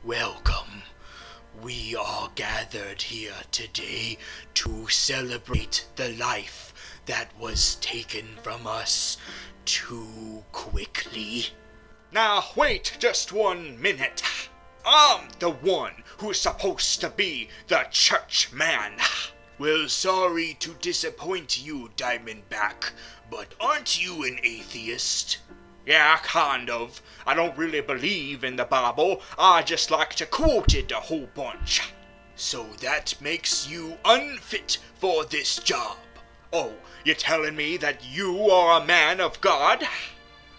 Welcome. We are gathered here today to celebrate the life that was taken from us too quickly. Now wait just 1 minute. I'm the one who's supposed to be the church man. Well, sorry to disappoint you, Diamondback, but aren't you an atheist? Yeah, kind of. I don't really believe in the Bible. I just like to quote it a whole bunch. So that makes you unfit for this job. Oh, you're telling me that you are a man of God?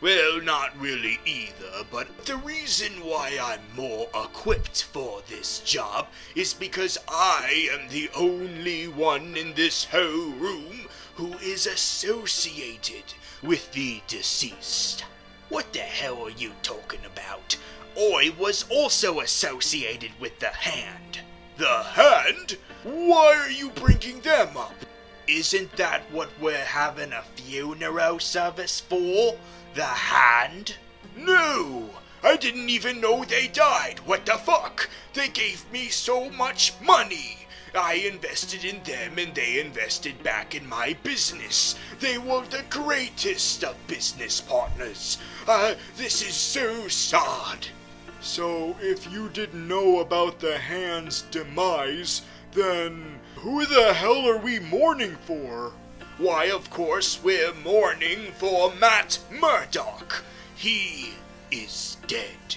Well, not really either, but the reason why I'm more equipped for this job is because I am the only one in this whole room who is associated with the deceased. What the hell are you talking about? I was also associated with the Hand. The Hand? Why are you bringing them up? Isn't that what we're having a funeral service for? The Hand? No! I didn't even know they died. What the fuck? They gave me so much money. I invested in them and they invested back in my business. They were the greatest of business partners. This is so sad. So, if you didn't know about the Hand's demise, then who the hell are we mourning for? Why, of course, we're mourning for Matt Murdock. He is dead.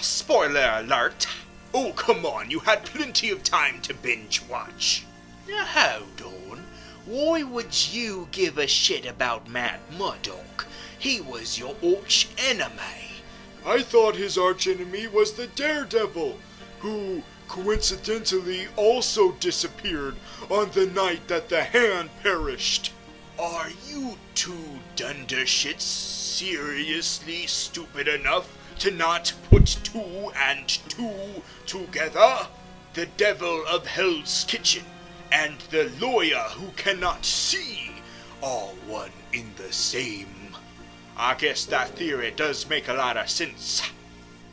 Spoiler alert. Oh, come on, you had plenty of time to binge watch. Now, hold on. Why would you give a shit about Matt Murdock? He was your arch enemy. I thought his arch enemy was the Daredevil, who coincidentally also disappeared on the night that the Hand perished. Are you two dundershits seriously stupid enough to not put 2 and 2 together? The devil of Hell's Kitchen and the lawyer who cannot see are one in the same. I guess that theory does make a lot of sense.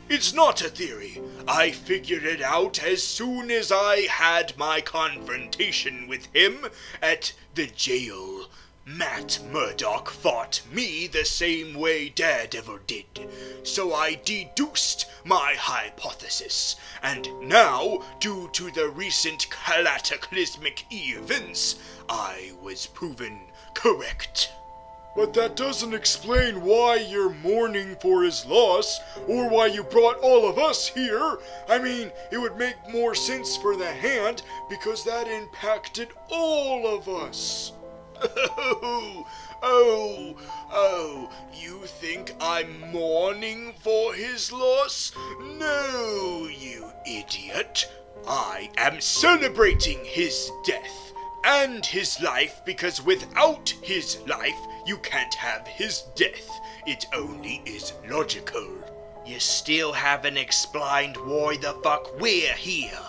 It's not a theory. I figured it out as soon as I had my confrontation with him at the jail. Matt Murdock fought me the same way Daredevil did, so I deduced my hypothesis, and now, due to the recent cataclysmic events, I was proven correct. But that doesn't explain why you're mourning for his loss, or why you brought all of us here. I mean, it would make more sense for the Hand, because that impacted all of us. Oh, you think I'm mourning for his loss? No, you idiot. I am celebrating his death and his life, because without his life, you can't have his death. It only is logical. You still haven't explained why the fuck we're here.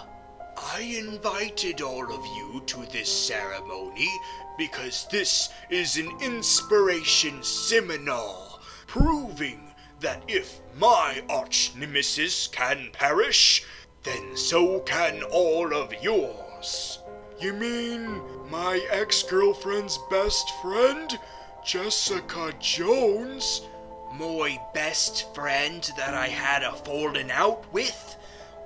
I invited all of you to this ceremony because this is an inspiration seminar, proving that if my arch-nemesis can perish, then so can all of yours. You mean my ex-girlfriend's best friend, Jessica Jones? My best friend that I had a falling out with?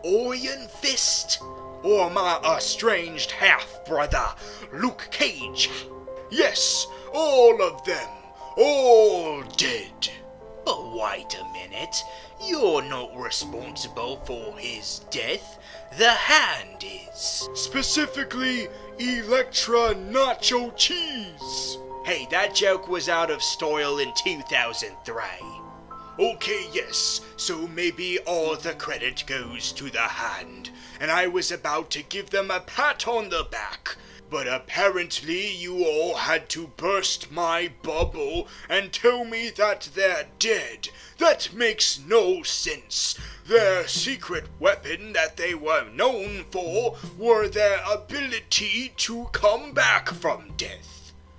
Iron Fist? Or my estranged half-brother, Luke Cage? Yes, all of them. All dead. But wait a minute. You're not responsible for his death. The Hand is. Specifically, Electra Nacho Cheese. Hey, that joke was out of style in 2003. Okay, yes, so maybe all the credit goes to the Hand, and I was about to give them a pat on the back, but apparently you all had to burst my bubble and tell me that they're dead. That makes no sense. Their secret weapon that they were known for were their ability to come back from death.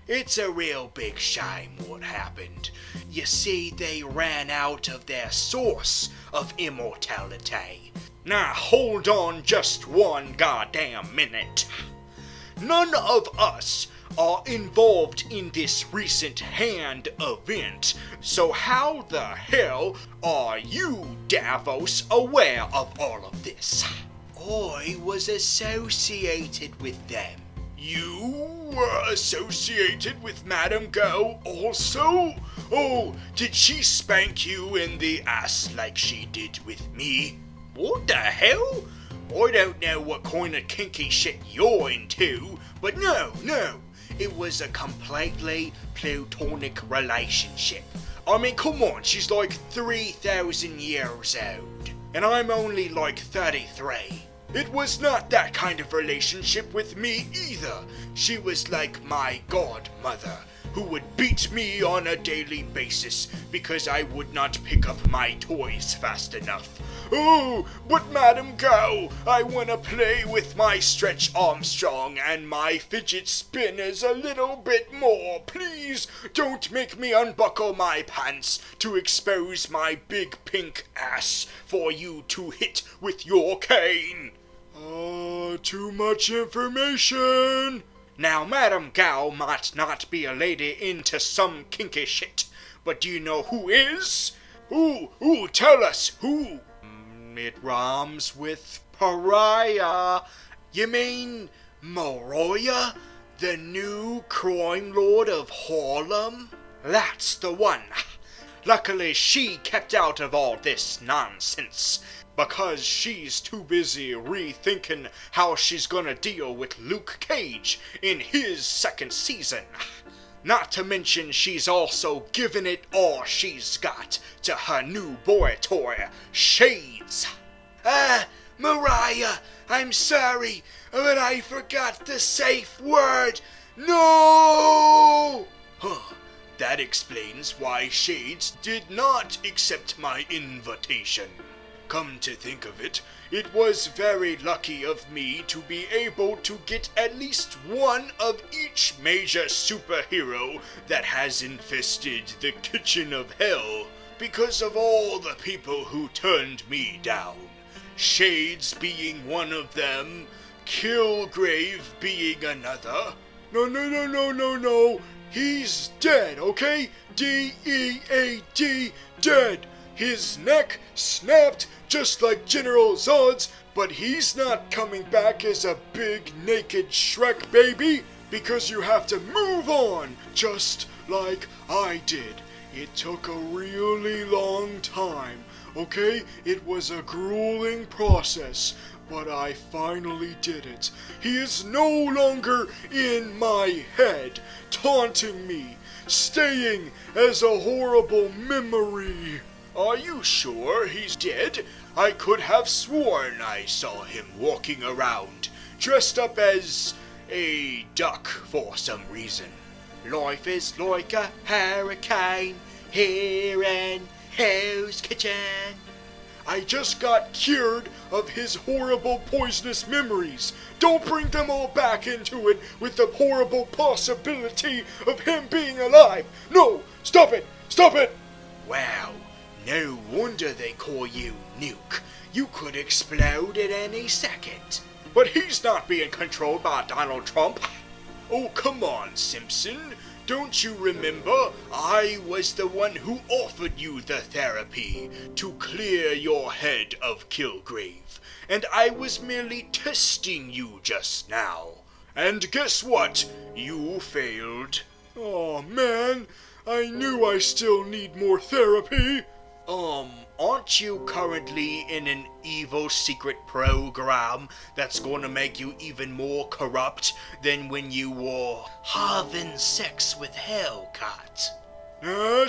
It's a real big shame what happened. You see, they ran out of their source of immortality. Now hold on just one goddamn minute. None of us are involved in this recent hand event, so how the hell are you, Davos, aware of all of this? I was associated with them. You were associated with Madame Gao also? Oh, did she spank you in the ass like she did with me? What the hell? I don't know what kind of kinky shit you're into, but no. It was a completely platonic relationship. I mean, come on, she's like 3,000 years old, and I'm only like 33. It was not that kind of relationship with me either. She was like my godmother, who would beat me on a daily basis because I would not pick up my toys fast enough. Oh, but Madame Gao, I wanna play with my Stretch Armstrong and my fidget spinners a little bit more. Please don't make me unbuckle my pants to expose my big pink ass for you to hit with your cane. Too much information. Now, Madame Gao might not be a lady into some kinky shit, but do you know who is? Ooh, tell us, who? It rhymes with pariah. You mean Mariah, the new crime lord of Harlem? That's the one. Luckily, she kept out of all this nonsense, because she's too busy rethinking how she's gonna deal with Luke Cage in his second season. Not to mention she's also giving it all she's got to her new boy toy, Shades. Mariah, I'm sorry, but I forgot the safe word. No! That explains why Shades did not accept my invitation. Come to think of it, it was very lucky of me to be able to get at least one of each major superhero that has infested the kitchen of hell, because of all the people who turned me down. Shades being one of them, Killgrave being another. No, he's dead, okay? D-E-A-D, dead. His neck snapped just like General Zod's, but he's not coming back as a big naked Shrek baby, because you have to move on, just like I did. It took a really long time, okay? It was a grueling process, but I finally did it. He is no longer in my head, taunting me, staying as a horrible memory. Are you sure he's dead? I could have sworn I saw him walking around, dressed up as a duck for some reason. Life is like a hurricane here in Hell's Kitchen. I just got cured of his horrible poisonous memories. Don't bring them all back into it with the horrible possibility of him being alive. No, stop it! Wow. No wonder they call you Nuke. You could explode at any second. But he's not being controlled by Donald Trump. Oh, come on, Simpson. Don't you remember? I was the one who offered you the therapy to clear your head of Killgrave. And I was merely testing you just now. And guess what? You failed. Oh, man. I knew I still need more therapy. Aren't you currently in an evil secret program that's gonna make you even more corrupt than when you were having sex with Hellcat?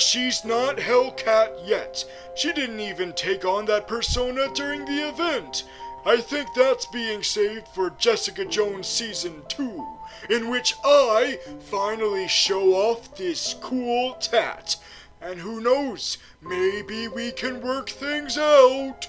She's not Hellcat yet. She didn't even take on that persona during the event. I think that's being saved for Jessica Jones Season 2, in which I finally show off this cool tat. And who knows, maybe we can work things out.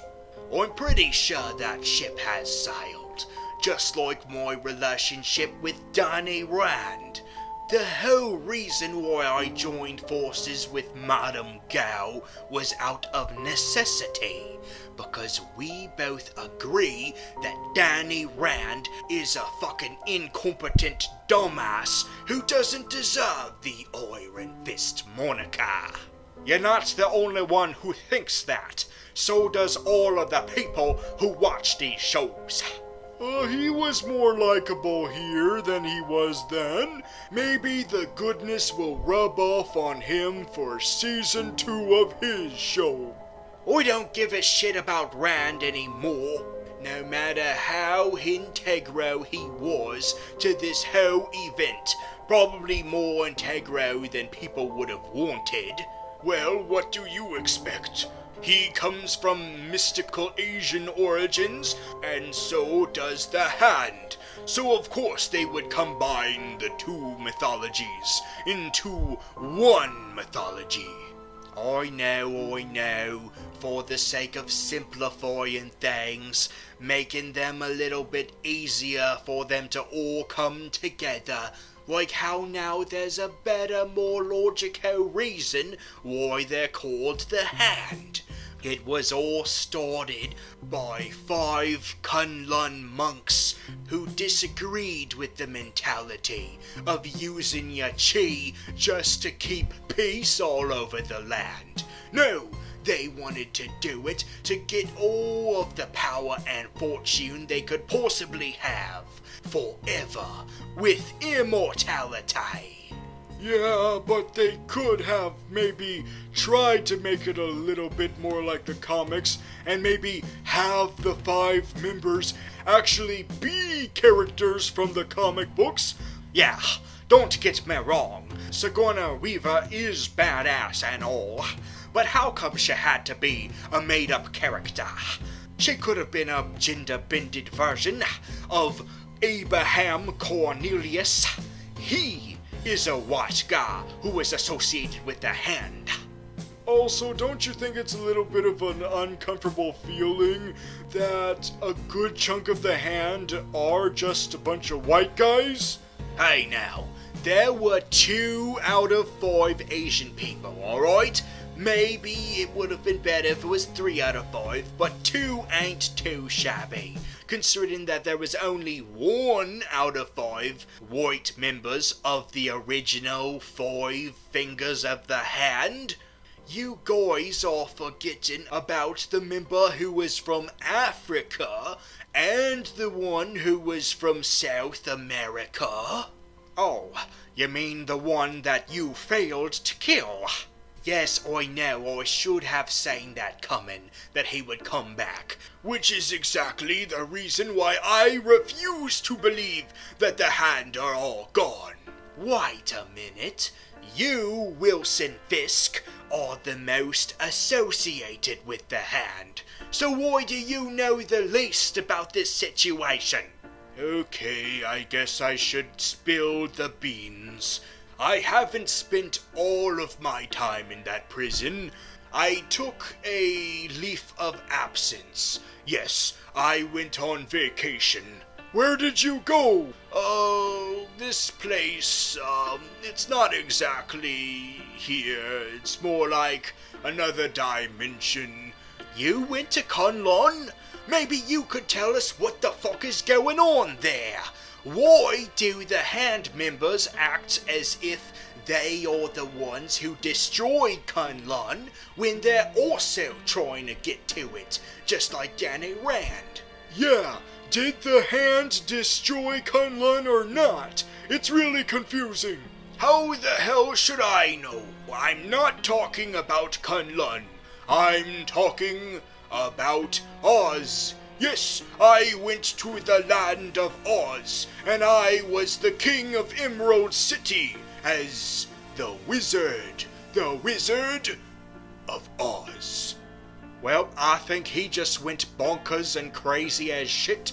I'm pretty sure that ship has sailed, just like my relationship with Danny Rand. The whole reason why I joined forces with Madame Gao was out of necessity, because we both agree that Danny Rand is a fucking incompetent dumbass who doesn't deserve the Iron Fist moniker. You're not the only one who thinks that. So does all of the people who watch these shows. He was more likable here than he was then. Maybe the goodness will rub off on him for season 2 of his show. I don't give a shit about Rand anymore. No matter how integral he was to this whole event, probably more integral than people would have wanted. Well, what do you expect? He comes from mystical Asian origins, and so does the Hand. So of course they would combine the two mythologies into one mythology. I know, for the sake of simplifying things, making them a little bit easier for them to all come together. Like how now there's a better, more logical reason why they're called the Hand. It was all started by 5 Kunlun monks who disagreed with the mentality of using your chi just to keep peace all over the land. No, they wanted to do it to get all of the power and fortune they could possibly have forever with immortality. Yeah, but they could have maybe tried to make it a little bit more like the comics and maybe have the 5 members actually be characters from the comic books. Yeah, don't get me wrong, Sigourney Weaver is badass and all, but how come she had to be a made-up character? She could have been a gender-bended version of Abraham Cornelius. He is a white guy who was associated with the Hand. Also, don't you think it's a little bit of an uncomfortable feeling that a good chunk of the Hand are just a bunch of white guys? Hey now, there were 2 out of 5 Asian people, alright? Maybe it would have been better if it was 3 out of 5, but 2 ain't too shabby, considering that there was only 1 out of 5 white members of the original 5 Fingers of the Hand. You guys are forgetting about the member who was from Africa and the one who was from South America. Oh, you mean the one that you failed to kill? Yes, I know, I should have seen that coming, that he would come back. Which is exactly the reason why I refuse to believe that the Hand are all gone. Wait a minute. You, Wilson Fisk, are the most associated with the Hand. So why do you know the least about this situation? Okay, I guess I should spill the beans. I haven't spent all of my time in that prison. I took a leave of absence. Yes, I went on vacation. Where did you go? Oh, this place, it's not exactly here. It's more like another dimension. You went to Kunlun? Maybe you could tell us what the fuck is going on there. Why do the Hand members act as if they are the ones who destroyed Kunlun when they're also trying to get to it, just like Danny Rand? Yeah, did the Hand destroy Kunlun or not? It's really confusing. How the hell should I know? I'm not talking about Kunlun. I'm talking about Oz. Yes, I went to the land of Oz, and I was the king of Emerald City as the Wizard of Oz. Well, I think he just went bonkers and crazy as shit.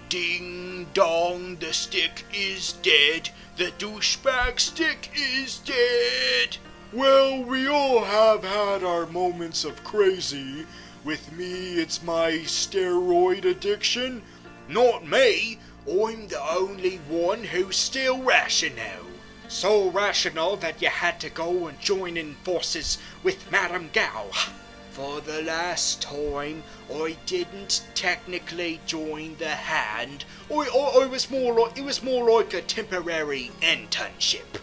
Ding dong, the stick is dead. The douchebag stick is dead. Well, we all have had our moments of crazy. With me, it's my steroid addiction. Not me. I'm the only one who's still rational. So rational that you had to go and join in forces with Madame Gao. For the last time, I didn't technically join the hand. It was more like a temporary internship.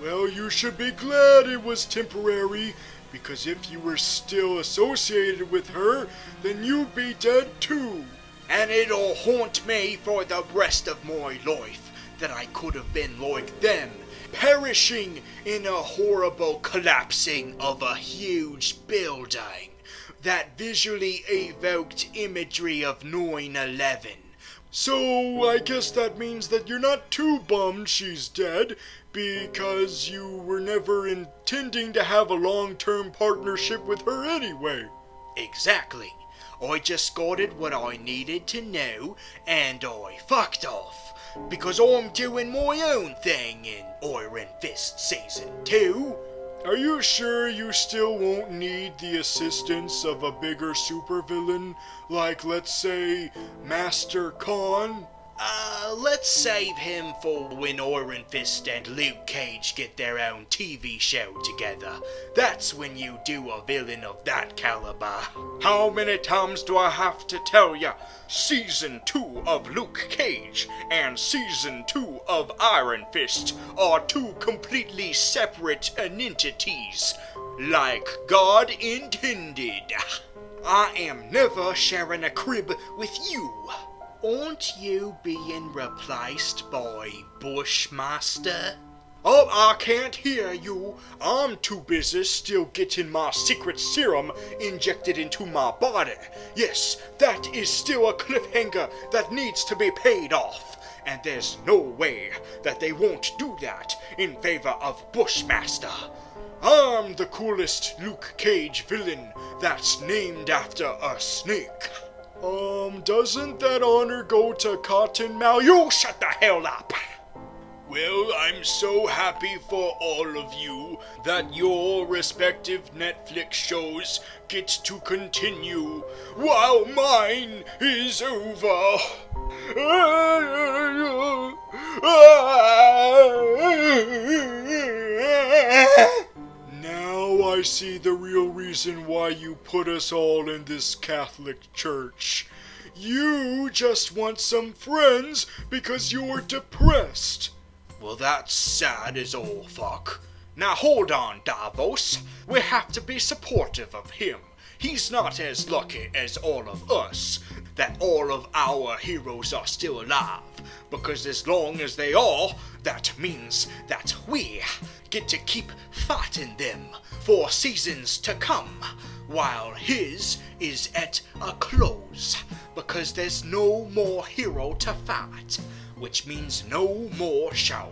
Well, you should be glad it was temporary, because if you were still associated with her, then you'd be dead too. And it'll haunt me for the rest of my life that I could have been like them, perishing in a horrible collapsing of a huge building that visually evoked imagery of 9/11. So, I guess that means that you're not too bummed she's dead, because you were never intending to have a long-term partnership with her anyway. Exactly. I just got it what I needed to know, and I fucked off, because I'm doing my own thing in Iron Fist Season 2. Are you sure you still won't need the assistance of a bigger supervillain, like, let's say, Master Khan? Let's save him for when Iron Fist and Luke Cage get their own TV show together. That's when you do a villain of that caliber. How many times do I have to tell ya? Season 2 of Luke Cage and Season 2 of Iron Fist are two completely separate entities, like God intended. I am never sharing a crib with you. Aren't you being replaced by Bushmaster? Oh, I can't hear you. I'm too busy still getting my secret serum injected into my body. Yes, that is still a cliffhanger that needs to be paid off. And there's no way that they won't do that in favor of Bushmaster. I'm the coolest Luke Cage villain that's named after a snake. Doesn't that honor go to Cottonmouth? You shut the hell up! Well, I'm so happy for all of you that your respective Netflix shows get to continue while mine is over. Now I see the real reason why you put us all in this Catholic church. You just want some friends because you're depressed. Well, that's sad as all fuck. Now hold on, Davos. We have to be supportive of him. He's not as lucky as all of us that all of our heroes are still alive. Because as long as they are, that means that we get to keep fighting them for seasons to come, while his is at a close, because there's no more hero to fight, which means no more show.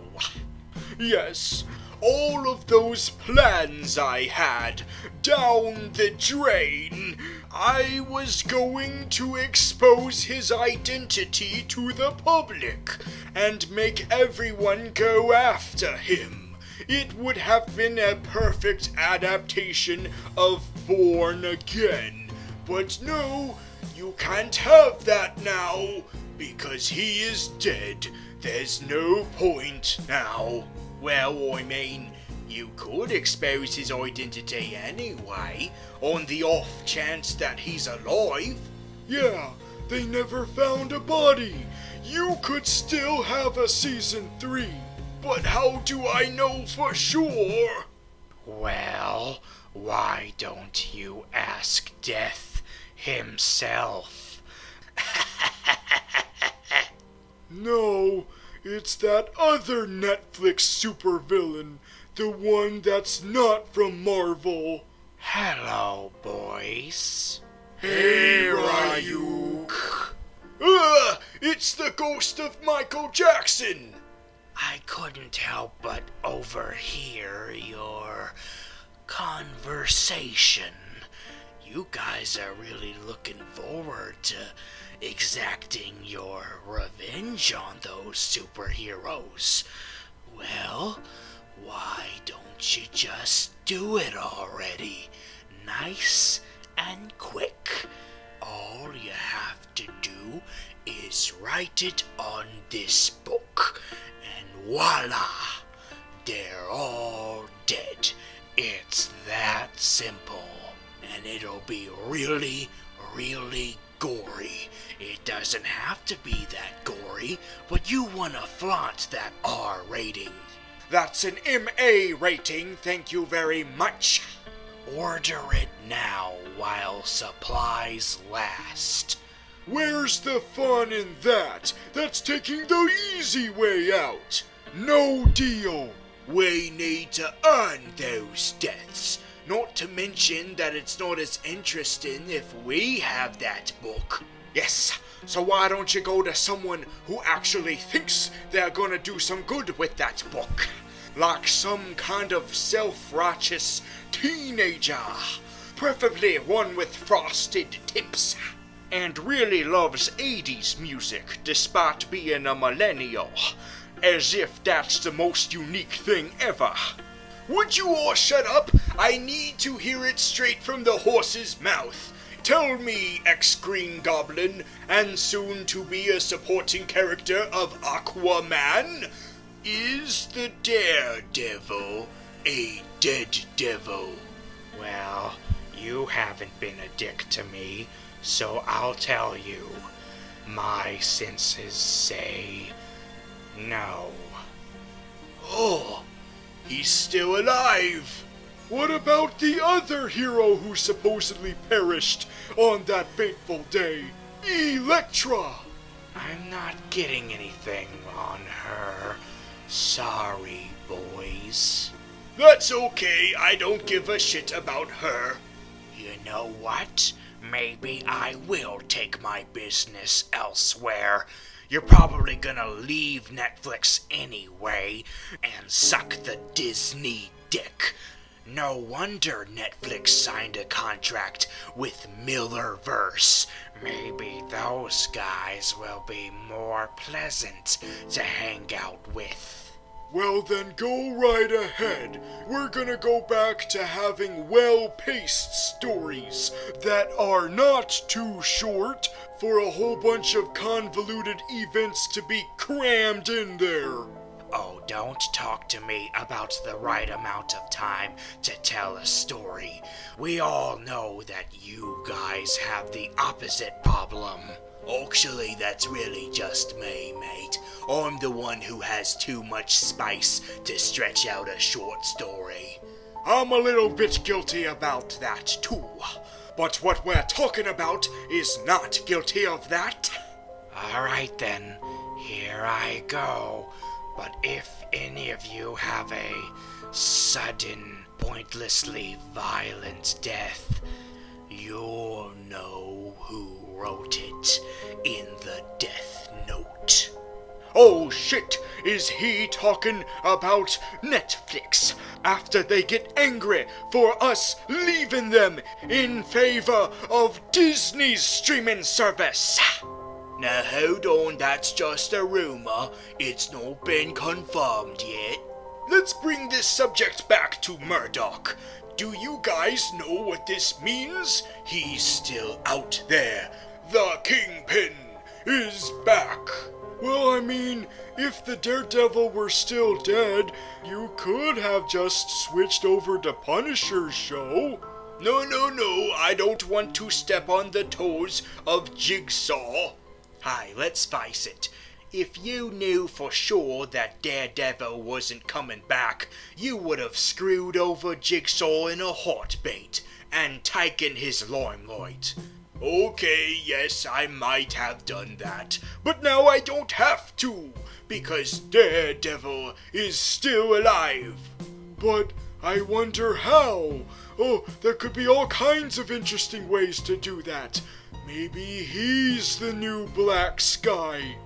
Yes, all of those plans I had down the drain. I was going to expose his identity to the public and make everyone go after him. It would have been a perfect adaptation of Born Again. But no, you can't have that now, because he is dead. There's no point now. Well, I mean, you could expose his identity anyway, on the off chance that he's alive. Yeah, they never found a body. You could still have a season 3. But how do I know for sure? Well, why don't you ask Death himself? No, it's that other Netflix supervillain, the one that's not from Marvel. Hello, boys. Hey, Ryuk. It's the ghost of Michael Jackson. I couldn't help but overhear your conversation. You guys are really looking forward to exacting your revenge on those superheroes. Well, why don't you just do it already? Nice and quick. All you have to do is write it on this book, and voila! they're all dead. It's that simple. And it'll be really, really gory. It doesn't have to be that gory, but you want to flaunt that R rating. That's an MA rating, thank you very much. Order it now while supplies last. Where's the fun in that? That's taking the easy way out. No deal. We need to earn those deaths. Not to mention that it's not as interesting if we have that book. Yes, so why don't you go to someone who actually thinks they're gonna do some good with that book? Like some kind of self-righteous teenager. Preferably one with frosted tips. And really loves 80s music despite being a millennial. As if that's the most unique thing ever. Would you all shut up? I need to hear it straight from the horse's mouth. Tell me, ex-Green Goblin, and soon to be a supporting character of Aquaman, is the Daredevil a dead devil? Well, you haven't been a dick to me, so I'll tell you. My senses say no. Oh, he's still alive. What about the other hero who supposedly perished on that fateful day? Elektra! I'm not getting anything on her. Sorry, boys. That's okay, I don't give a shit about her. You know what? Maybe I will take my business elsewhere. You're probably gonna leave Netflix anyway and suck the Disney dick. No wonder Netflix signed a contract with Millerverse. Maybe those guys will be more pleasant to hang out with. Well then go right ahead. We're gonna go back to having well-paced stories that are not too short for a whole bunch of convoluted events to be crammed in there. Oh, don't talk to me about the right amount of time to tell a story. We all know that you guys have the opposite problem. Actually, that's really just me, mate. I'm the one who has too much space to stretch out a short story. I'm a little bit guilty about that too. But what we're talking about is not guilty of that. Alright then, here I go. But if any of you have a sudden, pointlessly violent death, you'll know who wrote it in the Death Note. Oh shit, is he talking about Netflix after they get angry for us leaving them in favor of Disney's streaming service? Now hold on, that's just a rumor. It's not been confirmed yet. Let's bring this subject back to Murdoch. Do you guys know what this means? He's still out there. The Kingpin is back. Well, I mean, if the Daredevil were still dead, you could have just switched over to Punisher's show. No, I don't want to step on the toes of Jigsaw. Hey, let's face it. If you knew for sure that Daredevil wasn't coming back, you would have screwed over Jigsaw in a heartbeat and taken his limelight. Okay, yes, I might have done that, but now I don't have to, because Daredevil is still alive. But I wonder how. Oh, there could be all kinds of interesting ways to do that. Maybe he's the new Black Sky.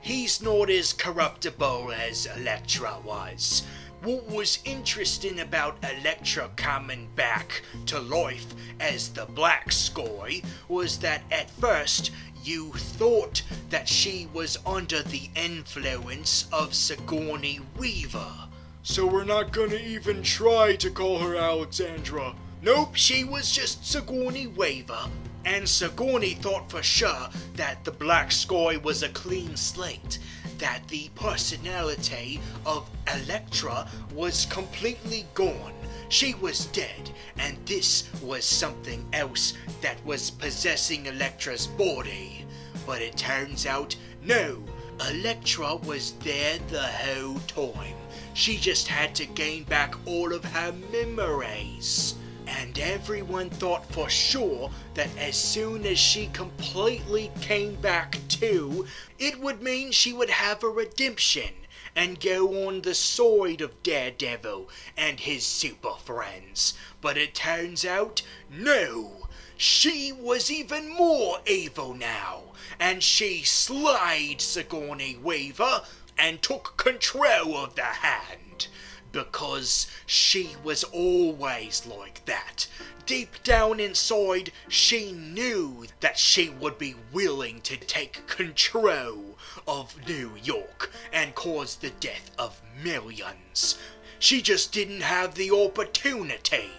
He's not as corruptible as Elektra was. What was interesting about Elektra coming back to life as the Black Sky was that at first you thought that she was under the influence of Sigourney Weaver. So we're not gonna even try to call her Alexandra. Nope, she was just Sigourney Weaver. And Sigourney thought for sure that the Black Sky was a clean slate, that the personality of Elektra was completely gone. She was dead, and this was something else that was possessing Elektra's body. But it turns out, no, Elektra was there the whole time. She just had to gain back all of her memories. And everyone thought for sure that as soon as she completely came back to, it would mean she would have a redemption and go on the side of Daredevil and his super friends. But it turns out, no, she was even more evil now, and she slayed Sigourney Weaver and took control of the Hand. Because she was always like that. Deep down inside, she knew that she would be willing to take control of New York and cause the death of millions. She just didn't have the opportunity,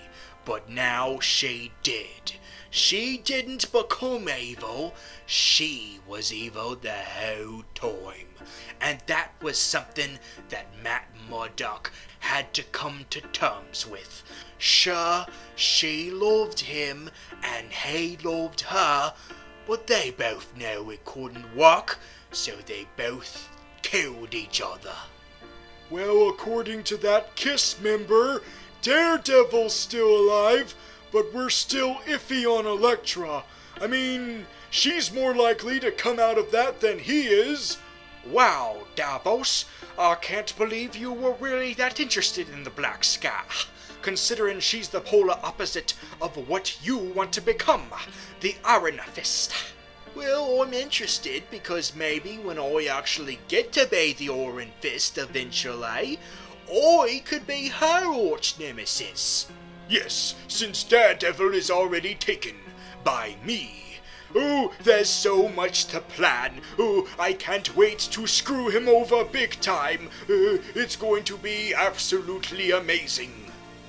but now she did. She didn't become evil, she was evil the whole time. And that was something that Matt Murdock had to come to terms with. Sure, she loved him and he loved her, but they both know it couldn't work, so they both killed each other. Well, according to that KISS member, Daredevil's still alive, but we're still iffy on Elektra. I mean, she's more likely to come out of that than he is. Wow, Davos, I can't believe you were really that interested in the Black Sky, considering she's the polar opposite of what you want to become, the Iron Fist. Well, I'm interested because maybe when I actually get to be the Iron Fist eventually, I could be her arch nemesis. Yes, since Daredevil is already taken by me. Oh, there's so much to plan. Oh, I can't wait to screw him over big time. It's going to be absolutely amazing.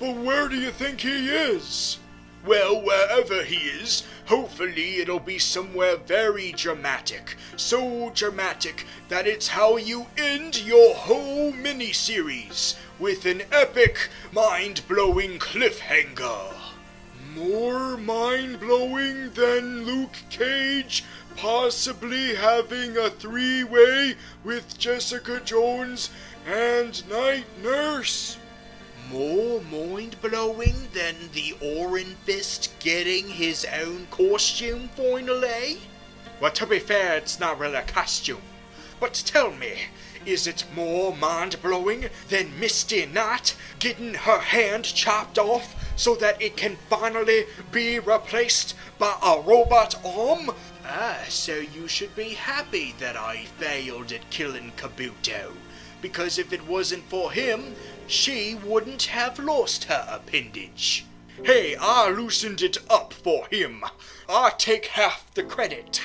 But where do you think he is? Well, wherever he is, hopefully it'll be somewhere very dramatic. So dramatic that it's how you end your whole miniseries, with an epic, mind-blowing cliffhanger. More mind-blowing than Luke Cage possibly having a three-way with Jessica Jones and Night Nurse. More mind-blowing than the Iron Fist getting his own costume finally? Well, to be fair, it's not really a costume. But tell me, is it more mind-blowing than Misty Knight getting her hand chopped off so that it can finally be replaced by a robot arm? So you should be happy that I failed at killing Kabuto, because if it wasn't for him, she wouldn't have lost her appendage. Hey, I loosened it up for him. I take half the credit.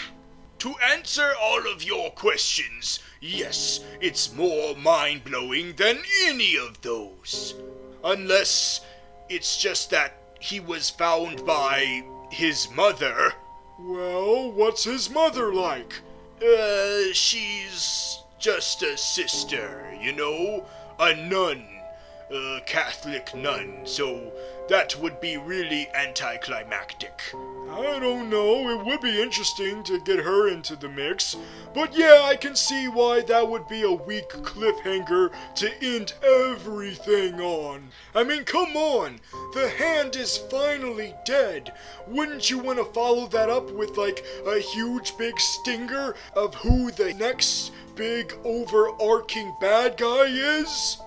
To answer all of your questions, yes, it's more mind-blowing than any of those. Unless it's just that he was found by his mother. Well, what's his mother like? She's just a sister, you know? A nun. A Catholic nun, so that would be really anticlimactic. I don't know, it would be interesting to get her into the mix. But yeah, I can see why that would be a weak cliffhanger to end everything on. I mean, come on, the Hand is finally dead. Wouldn't you want to follow that up with like a huge big stinger of who the next big overarching bad guy is?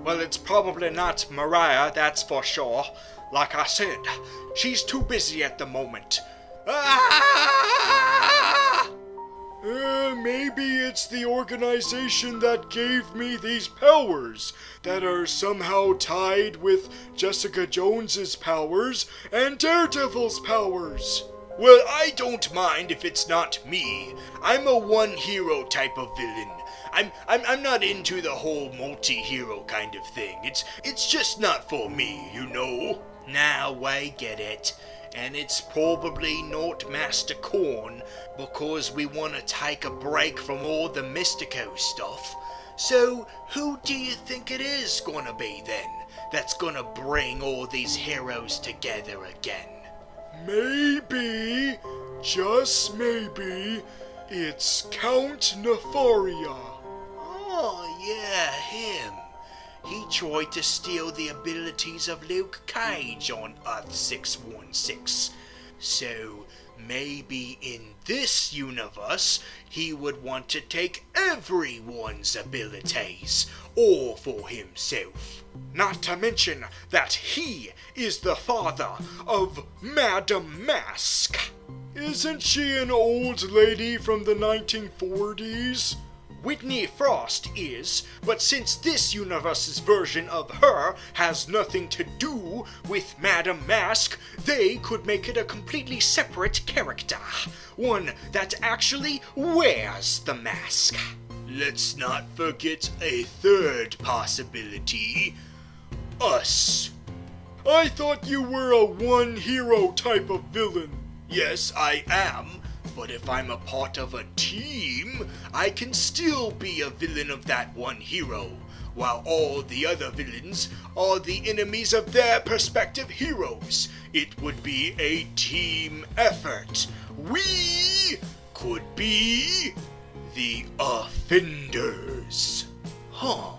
Well, it's probably not Mariah, that's for sure. Like I said, she's too busy at the moment. Maybe it's the organization that gave me these powers that are somehow tied with Jessica Jones's powers and Daredevil's powers. Well, I don't mind if it's not me. I'm a one-hero type of villain. I'm not into the whole multi-hero kind of thing. It's just not for me, you know. Now I get it. and it's probably not Master Corn, because we want to take a break from all the Mystico stuff. So, who do you think it is gonna be then, that's gonna bring all these heroes together again? Maybe, just maybe, it's Count Nefaria. Oh, yeah, him. He tried to steal the abilities of Luke Cage on Earth 616. So, maybe in this universe, he would want to take everyone's abilities, all for himself. Not to mention that he is the father of Madame Mask. Isn't she an old lady from the 1940s? Whitney Frost is, but since this universe's version of her has nothing to do with Madame Mask, they could make it a completely separate character. One that actually wears the mask. Let's not forget a third possibility. Us. I thought you were a one-hero type of villain. Yes, I am. But if I'm a part of a team, I can still be a villain of that one hero, while all the other villains are the enemies of their respective heroes. It would be a team effort. We could be the Offenders. Huh,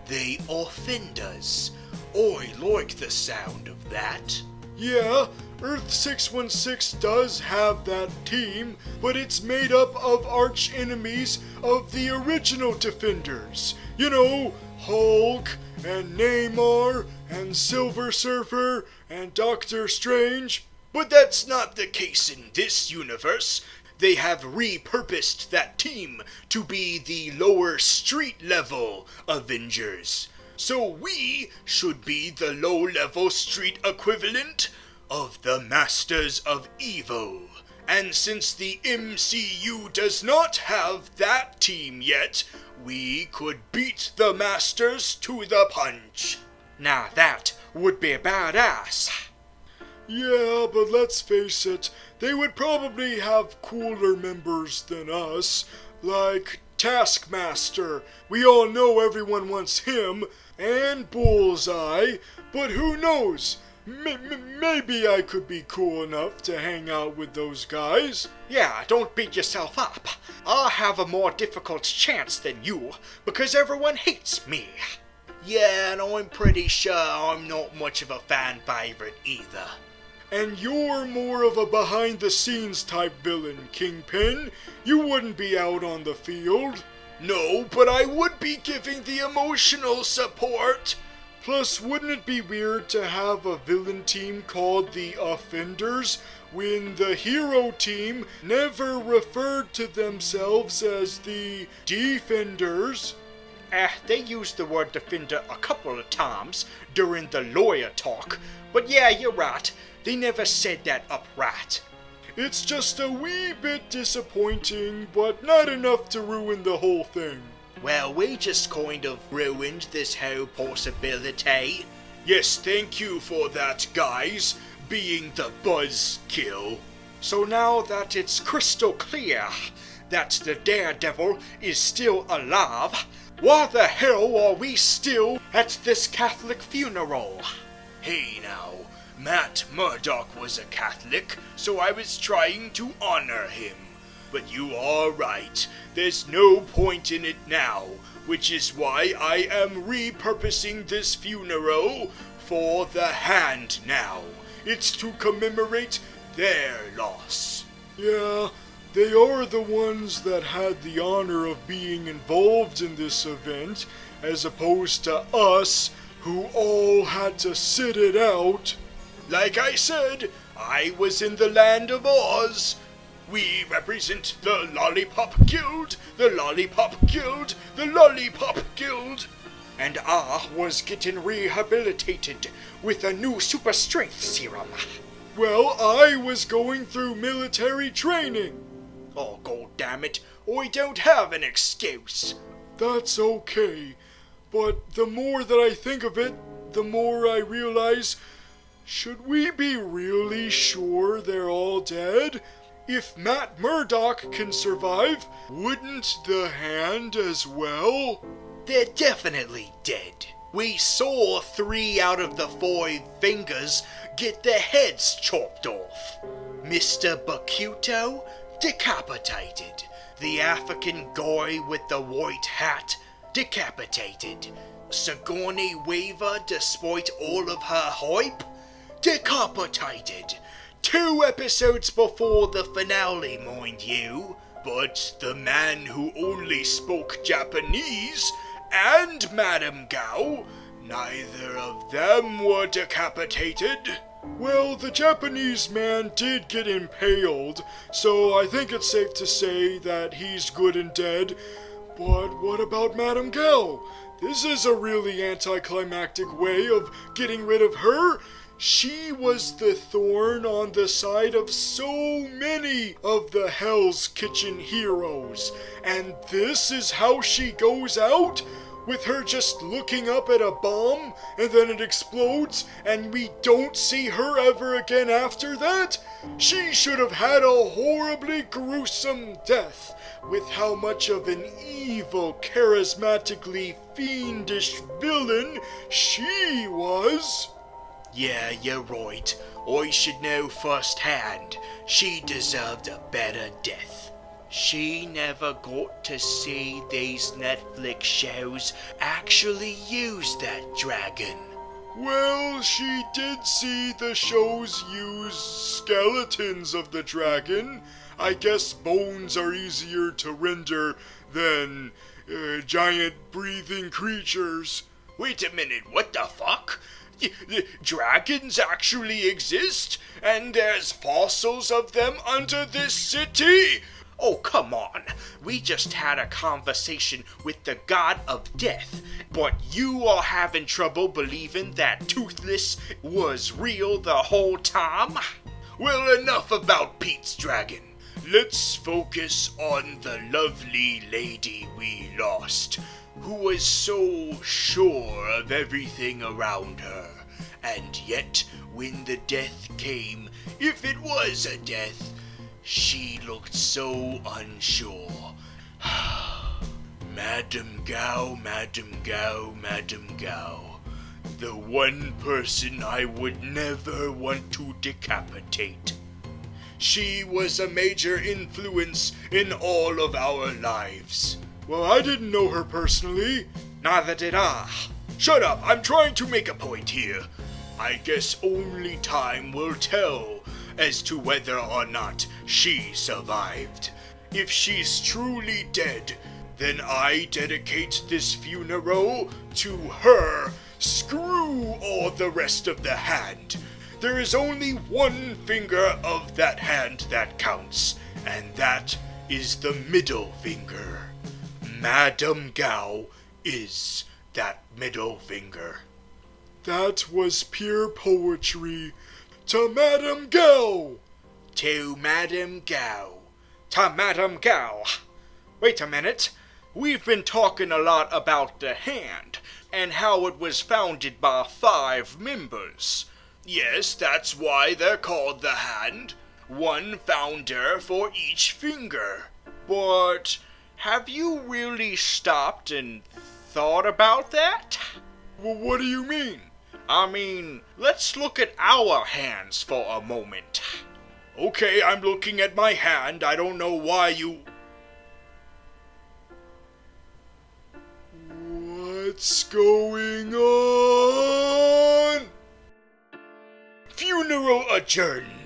the Offenders. I like the sound of that. Yeah, Earth 616 does have that team, but it's made up of arch enemies of the original Defenders. You know, Hulk and Namor and Silver Surfer and Doctor Strange. But that's not the case in this universe. They have repurposed that team to be the lower street level Avengers. So we should be the low-level street equivalent of the Masters of Evil. And since the MCU does not have that team yet, we could beat the Masters to the punch. Now that would be badass. Yeah, but let's face it, they would probably have cooler members than us, like Taskmaster. We all know everyone wants him, and Bullseye, but who knows? Maybe I could be cool enough to hang out with those guys. Yeah, don't beat yourself up. I'll have a more difficult chance than you, because everyone hates me. Yeah, and I'm pretty sure I'm not much of a fan favorite either. And you're more of a behind-the-scenes type villain, Kingpin. You wouldn't be out on the field. No, but I would be giving the emotional support. Plus, wouldn't it be weird to have a villain team called the Offenders when the hero team never referred to themselves as the Defenders? They used the word Defender a couple of times during the lawyer talk, but yeah, you're right. They never said that upright. It's just a wee bit disappointing, but not enough to ruin the whole thing. Well, we just kind of ruined this whole possibility. Yes, thank you for that, guys, being the buzzkill. So now that it's crystal clear that the Daredevil is still alive, why the hell are we still at this Catholic funeral? Hey now, Matt Murdock was a Catholic, so I was trying to honor him. But you are right, there's no point in it now, which is why I am repurposing this funeral for the Hand now. It's to commemorate their loss. Yeah, they are the ones that had the honor of being involved in this event, as opposed to us, who all had to sit it out. Like I said, I was in the land of Oz. We represent the Lollipop Guild, the Lollipop Guild, the Lollipop Guild. And I was getting rehabilitated with a new super strength serum. Well, I was going through military training. Oh, God damn it, I don't have an excuse. That's okay, but the more that I think of it, the more I realize Should we be really sure they're all dead? If Matt Murdock can survive, wouldn't the Hand as well? They're definitely dead. We saw 3 out of the 4 fingers get their heads chopped off. Mr. Bakuto, decapitated. The African guy with the white hat, decapitated. Sigourney Weaver, despite all of her hype, decapitated. 2 episodes before the finale, mind you. But the man who only spoke Japanese and Madame Gao, neither of them were decapitated. Well, the Japanese man did get impaled, so I think it's safe to say that he's good and dead. But what about Madame Gao? This is a really anticlimactic way of getting rid of her. She was the thorn on the side of so many of the Hell's Kitchen heroes. And this is how she goes out? With her just looking up at a bomb, and then it explodes, and we don't see her ever again after that? She should have had a horribly gruesome death, with how much of an evil, charismatically fiendish villain she was. Yeah, you're right. I should know firsthand. She deserved a better death. She never got to see these Netflix shows actually use that dragon. Well, she did see the shows use skeletons of the dragon. I guess bones are easier to render than giant breathing creatures. Wait a minute, what the fuck? Dragons actually exist? And there's fossils of them under this city? Oh, come on. We just had a conversation with the god of death, but you are having trouble believing that Toothless was real the whole time? Well, enough about Pete's dragon. Let's focus on the lovely lady we lost, who was so sure of everything around her. And yet, when the death came, if it was a death, she looked so unsure. Madame Gao, Madame Gao, Madame Gao. The one person I would never want to decapitate. She was a major influence in all of our lives. Well, I didn't know her personally. Neither did I. Shut up, I'm trying to make a point here. I guess only time will tell as to whether or not she survived. If she's truly dead, then I dedicate this funeral to her. Screw all the rest of the hand. There is only one finger of that hand that counts, and that is the middle finger. Madame Gao is that middle finger. That was pure poetry. To Madame Gao! To Madame Gao. To Madame Gao. Wait a minute. We've been talking a lot about the hand, and how it was founded by 5 members. Yes, that's why they're called the Hand. One founder for each finger. But have you really stopped and thought about that? Well, what do you mean? I mean, let's look at our hands for a moment. Okay, I'm looking at my hand. I don't know why you... What's going on? Funeral adjourned.